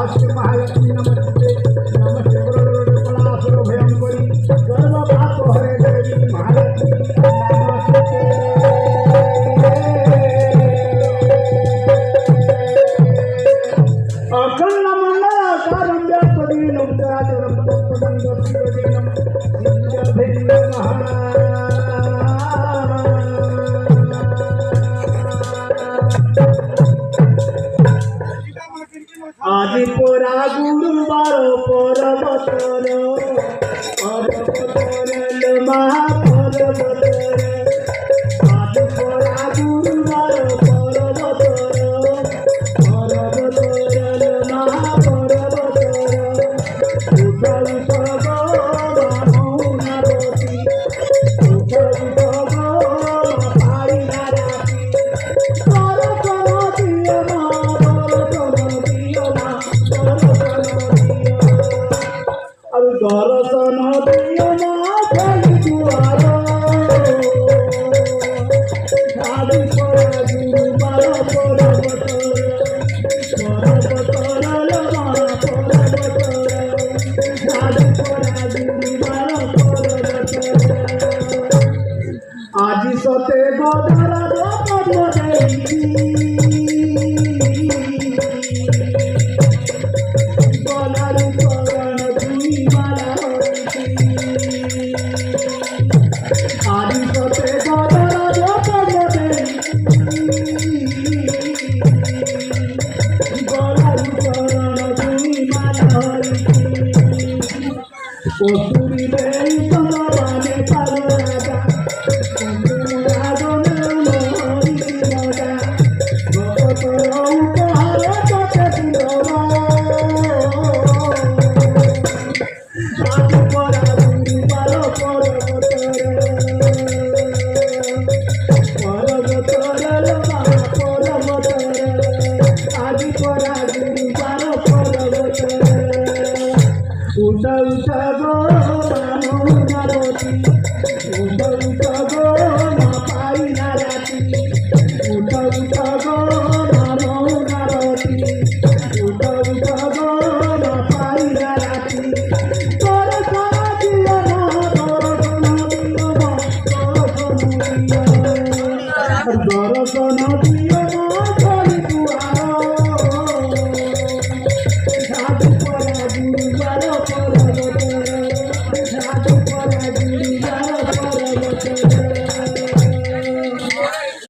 महालक्ष्मी महालक्ष्मी नमस्ते नमस्ते कलासुर भयंकरी सर्वपाप हरे देवी महालक्ष्मी नमस्ते। अखंड मंडलाकारं व्याप्तदीनं चराचरं तत्पदं दर्शिवदीनं सिद्धभिन्नं आदि पोरा गुरुवार पर्वतर महापर्वतर आदि पोरा गुरुवार पर्वतर महापर्वतर उठल भगवानुनावती उठल भगवाई नाराती दर्शन दियो ना खाली दुआर खाली पर गुरुवार आज सते गदारा Oh,